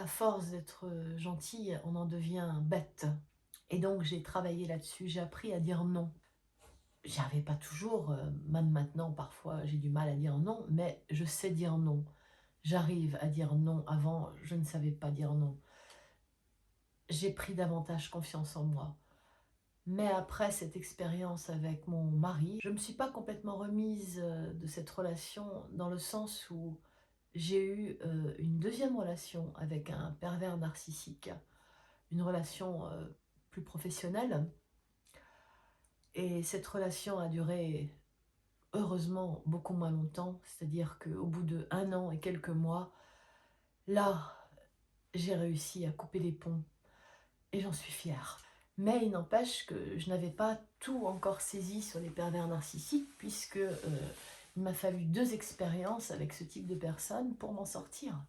À force d'être gentille, on en devient bête. Et donc j'ai travaillé là-dessus, j'ai appris à dire non. J'y arrivais pas toujours, même maintenant parfois j'ai du mal à dire non, mais je sais dire non. J'arrive à dire non, avant je ne savais pas dire non. J'ai pris davantage confiance en moi. Mais après cette expérience avec mon mari, je ne me suis pas complètement remise de cette relation dans le sens où j'ai eu une deuxième relation avec un pervers narcissique, une relation plus professionnelle. Et cette relation a duré heureusement beaucoup moins longtemps, c'est-à-dire qu'au bout de 1 an et quelques mois, là, j'ai réussi à couper les ponts et j'en suis fière. Mais il n'empêche que je n'avais pas tout encore saisi sur les pervers narcissiques puisque il m'a fallu 2 expériences avec ce type de personnes pour m'en sortir.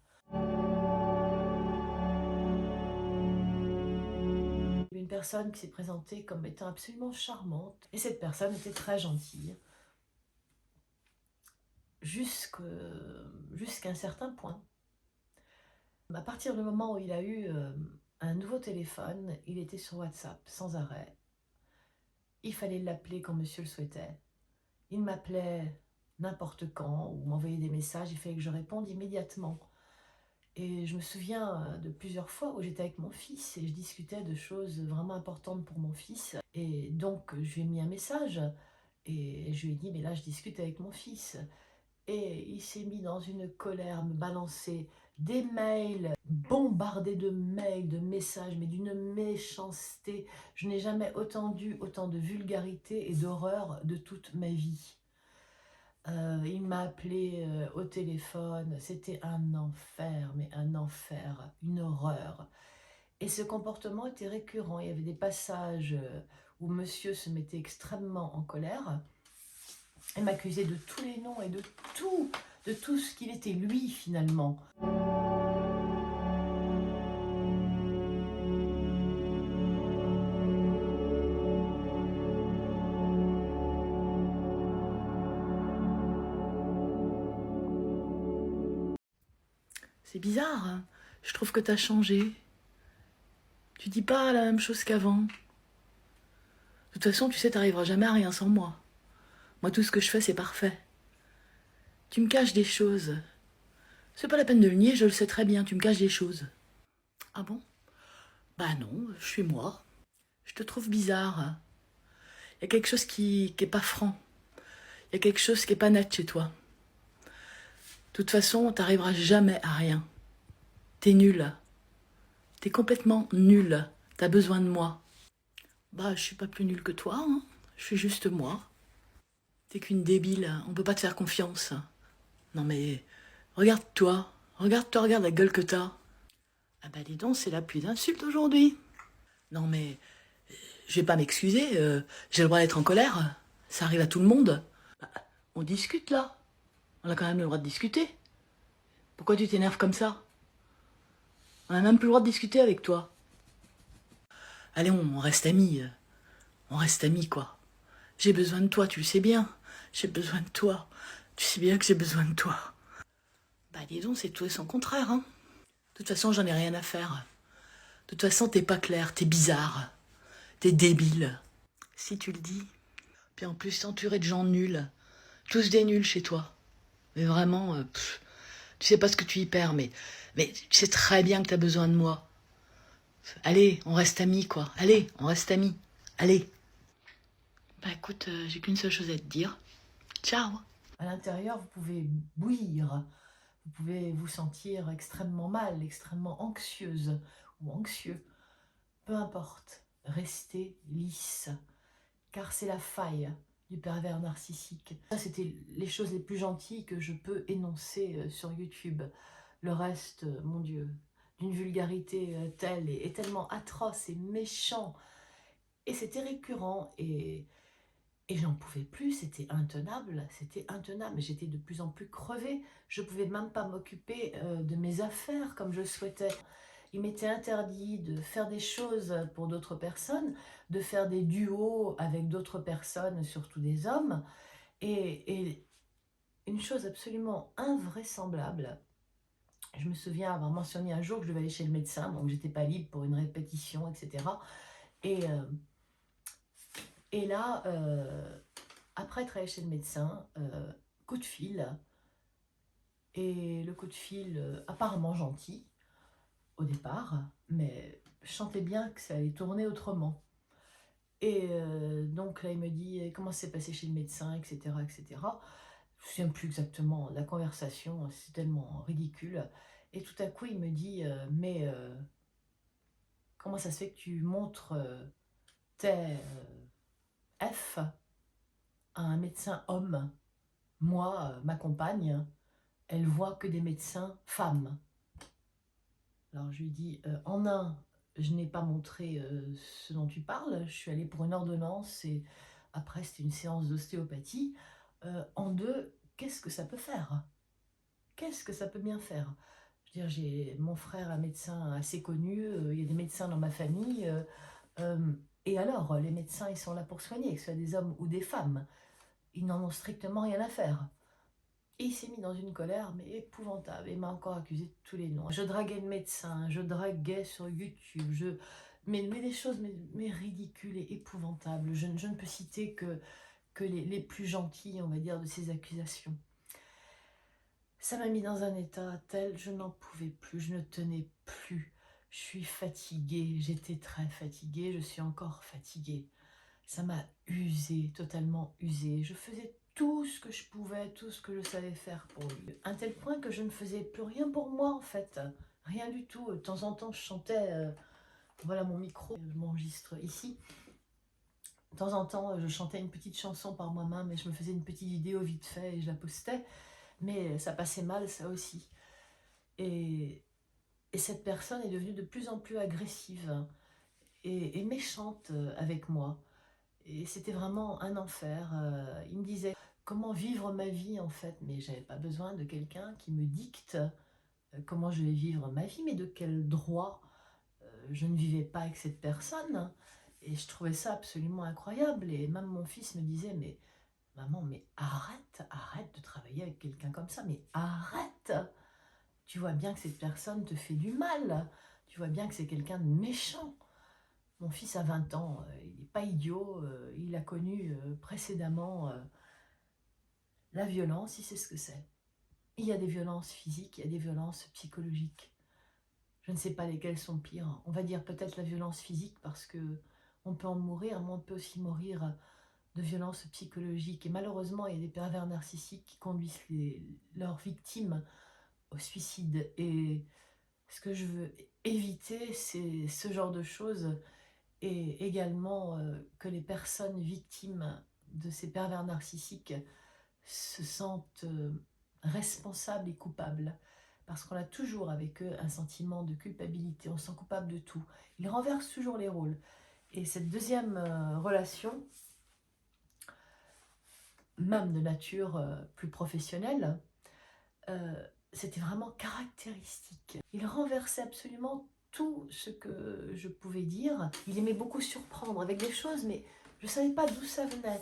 Une personne qui s'est présentée comme étant absolument charmante et cette personne était très gentille jusqu'à un certain point. À partir du moment où il a eu un nouveau téléphone, il était sur WhatsApp sans arrêt. Il fallait l'appeler quand monsieur le souhaitait. Il m'appelait n'importe quand ou m'envoyait des messages, il fallait que je réponde immédiatement. Et je me souviens de plusieurs fois où j'étais avec mon fils et je discutais de choses vraiment importantes pour mon fils. Et donc je lui ai mis un message et je lui ai dit mais là je discute avec mon fils. Et il s'est mis dans une colère, me balancer des mails, bombardé de mails, de messages, mais d'une méchanceté. Je n'ai jamais entendu autant de vulgarité et d'horreur de toute ma vie. Il m'a appelé au téléphone, c'était un enfer, mais un enfer, une horreur. Et ce comportement était récurrent, il y avait des passages où monsieur se mettait extrêmement en colère. Elle m'accusait de tous les noms et de tout ce qu'il était lui finalement. C'est bizarre, hein. Je trouve que t'as changé. Tu dis pas la même chose qu'avant. De toute façon, tu sais, t'arriveras jamais à rien sans moi. Moi, tout ce que je fais, c'est parfait. Tu me caches des choses. C'est pas la peine de le nier, je le sais très bien, tu me caches des choses. Ah bon? Bah non, je suis moi. Je te trouve bizarre. Il y a quelque chose qui est pas franc. Il y a quelque chose qui est pas net chez toi. De toute façon, t'arriveras jamais à rien. T'es nul. T'es complètement nul. T'as besoin de moi. Bah, je suis pas plus nulle que toi, hein. Je suis juste moi. T'es qu'une débile. On peut pas te faire confiance. Non mais, regarde-toi. Regarde-toi, regarde la gueule que t'as. Ah bah dis donc, c'est la pluie d'insultes aujourd'hui. Non mais, je vais pas m'excuser. J'ai le droit d'être en colère. Ça arrive à tout le monde. Bah, on discute là. On a quand même le droit de discuter. Pourquoi tu t'énerves comme ça? On a même plus le droit de discuter avec toi. Allez, on reste amis. On reste amis, quoi. J'ai besoin de toi, tu le sais bien. J'ai besoin de toi. Tu sais bien que j'ai besoin de toi. Bah dis donc, c'est tout et son contraire, hein. De toute façon, j'en ai rien à faire. De toute façon, t'es pas clair, t'es bizarre. T'es débile. Si tu le dis. Puis en plus, entouré de gens nuls. Tous des nuls chez toi. Mais vraiment, tu sais pas ce que tu y perds, mais tu sais très bien que t'as besoin de moi. Allez, on reste amis, quoi. Allez, on reste amis. Allez. Bah écoute, j'ai qu'une seule chose à te dire. Ciao. À l'intérieur, vous pouvez bouillir. Vous pouvez vous sentir extrêmement mal, extrêmement anxieuse ou anxieux. Peu importe, restez lisse, car c'est la faille du pervers narcissique. Ça, c'était les choses les plus gentilles que je peux énoncer sur YouTube. Le reste, mon Dieu, d'une vulgarité telle et tellement atroce et méchant. Et c'était récurrent et j'en pouvais plus, c'était intenable, j'étais de plus en plus crevée, je ne pouvais même pas m'occuper de mes affaires comme je souhaitais. Il m'était interdit de faire des choses pour d'autres personnes, de faire des duos avec d'autres personnes, surtout des hommes, et une chose absolument invraisemblable, Je me souviens avoir mentionné un jour que je devais aller chez le médecin, donc j'étais pas libre pour une répétition, etc. Et, euh, et là, après être allée chez le médecin, coup de fil, et le coup de fil apparemment gentil au départ, mais je sentais bien que ça allait tourner autrement. Et donc là, il me dit comment c'est passé chez le médecin, etc., etc. Je ne me souviens plus exactement de la conversation, c'est tellement ridicule. Et tout à coup, il me dit mais comment ça se fait que tu montres tes F à un médecin homme? Moi, ma compagne, elle voit que des médecins femmes. Alors je lui dis en un, je n'ai pas montré ce dont tu parles, je suis allée pour une ordonnance et après c'était une séance d'ostéopathie. En deux, qu'est-ce que ça peut faire? Qu'est-ce que ça peut bien faire? Je veux dire, j'ai mon frère un médecin assez connu, il y a des médecins dans ma famille. Euh, et alors, les médecins, ils sont là pour soigner, que ce soit des hommes ou des femmes. Ils n'en ont strictement rien à faire. Et il s'est mis dans une colère, mais épouvantable. Il m'a encore accusé de tous les noms. Je draguais le médecin, je draguais sur YouTube, mais des choses mais ridicules et épouvantables. Je ne peux citer que les plus gentils, on va dire, de ces accusations. Ça m'a mis dans un état tel, je n'en pouvais plus, je ne tenais plus. Je suis fatiguée, j'étais très fatiguée, je suis encore fatiguée. Ça m'a usée, totalement usée. Je faisais tout ce que je pouvais, tout ce que je savais faire pour lui. À un tel point que je ne faisais plus rien pour moi en fait. Rien du tout. De temps en temps, je chantais, voilà mon micro, je m'enregistre ici. De temps en temps, je chantais une petite chanson par moi-même, mais je me faisais une petite vidéo vite fait et je la postais. Mais ça passait mal, ça aussi. Et, et cette personne est devenue de plus en plus agressive et méchante avec moi. Et c'était vraiment un enfer. Il me disait comment vivre ma vie en fait, mais j'avais pas besoin de quelqu'un qui me dicte comment je vais vivre ma vie, mais de quel droit je ne vivais pas avec cette personne. Et je trouvais ça absolument incroyable. Et même mon fils me disait, mais maman, mais arrête, arrête de travailler avec quelqu'un comme ça, mais arrête. Tu vois bien que cette personne te fait du mal. Tu vois bien que c'est quelqu'un de méchant. Mon fils a 20 ans, il n'est pas idiot, il a connu précédemment la violence, il sait ce que c'est. Il y a des violences physiques, il y a des violences psychologiques. Je ne sais pas lesquelles sont pires. On va dire peut-être la violence physique parce que on peut en mourir, mais on peut aussi mourir de violences psychologiques. Et malheureusement, il y a des pervers narcissiques qui conduisent leurs victimes au suicide. Et ce que je veux éviter, c'est ce genre de choses et également que les personnes victimes de ces pervers narcissiques se sentent responsables et coupables. Parce qu'on a toujours avec eux un sentiment de culpabilité, on se sent coupable de tout. Ils renversent toujours les rôles. Et cette deuxième relation, même de nature plus professionnelle, c'était vraiment caractéristique. Il renversait absolument tout ce que je pouvais dire. Il aimait beaucoup surprendre avec des choses, mais je ne savais pas d'où ça venait.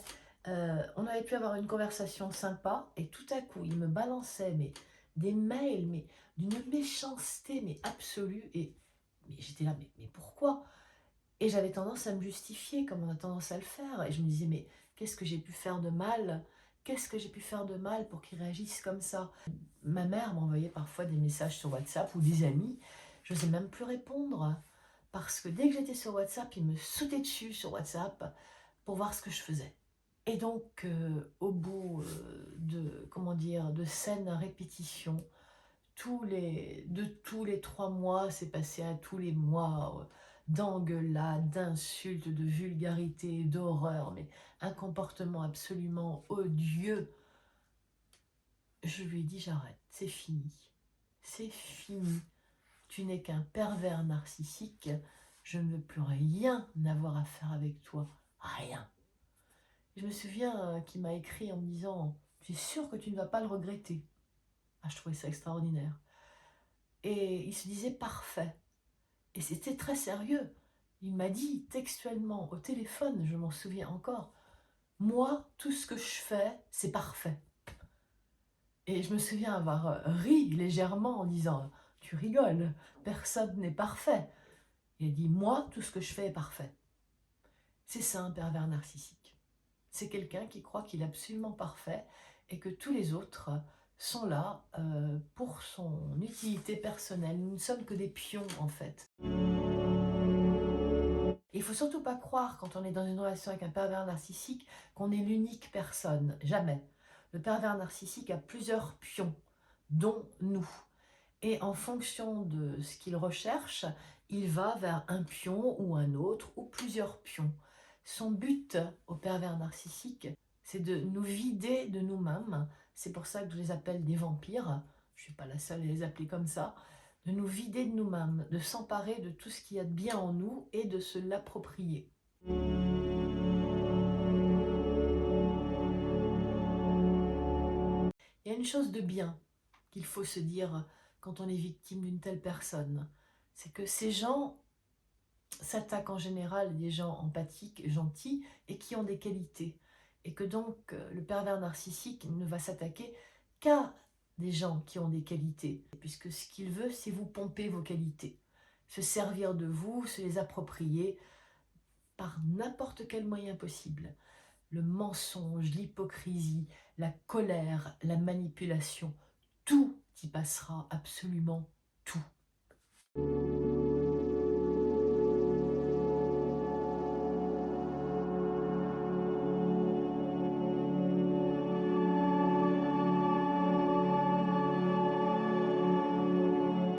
On avait pu avoir une conversation sympa, et tout à coup, il me balançait des mails, mais d'une méchanceté, mais absolue. Et mais j'étais là, mais pourquoi? Et j'avais tendance à me justifier, comme on a tendance à le faire. Et je me disais, mais qu'est-ce que j'ai pu faire de mal? Qu'est-ce que j'ai pu faire de mal pour qu'il réagisse comme ça? Ma mère m'envoyait parfois des messages sur WhatsApp ou des amis. Je n'osais même plus répondre parce que dès que j'étais sur WhatsApp, il me sautait dessus sur WhatsApp pour voir ce que je faisais. Et donc, au bout de, comment dire, de scènes à répétition, de tous les 3 mois, c'est passé à tous les mois d'engueulades, d'insultes, de vulgarité, d'horreur, mais un comportement absolument odieux. Je lui ai dit j'arrête, c'est fini. C'est fini. Tu n'es qu'un pervers narcissique. Je ne veux plus rien avoir à faire avec toi. Rien. Je me souviens qu'il m'a écrit en me disant je suis sûre que tu ne vas pas le regretter. Ah, je trouvais ça extraordinaire. Et il se disait parfait. Et c'était très sérieux. Il m'a dit textuellement au téléphone, je m'en souviens encore, moi, tout ce que je fais, c'est parfait. Et je me souviens avoir ri légèrement en disant Tu rigoles, personne n'est parfait. Il a dit, moi, tout ce que je fais est parfait. C'est ça un pervers narcissique. C'est quelqu'un qui croit qu'il est absolument parfait et que tous les autres sont là pour son utilité personnelle. Nous ne sommes que des pions en fait. Il ne faut surtout pas croire quand on est dans une relation avec un pervers narcissique qu'on est l'unique personne. Jamais. Le pervers narcissique a plusieurs pions, dont nous. Et en fonction de ce qu'il recherche, il va vers un pion ou un autre, ou plusieurs pions. Son but au pervers narcissique, c'est de nous vider de nous-mêmes. C'est pour ça que je les appelle des vampires. Je ne suis pas la seule à les appeler comme ça. De nous vider de nous-mêmes, de s'emparer de tout ce qu'il y a de bien en nous et de se l'approprier. Il y a une chose de bien qu'il faut se dire quand on est victime d'une telle personne, c'est que ces gens s'attaquent en général à des gens empathiques, gentils et qui ont des qualités. Et que donc le pervers narcissique ne va s'attaquer qu'à des gens qui ont des qualités, puisque ce qu'il veut, c'est vous pomper vos qualités, se servir de vous, se les approprier par n'importe quel moyen possible. Le mensonge, l'hypocrisie, la colère, la manipulation, tout y passera, absolument tout.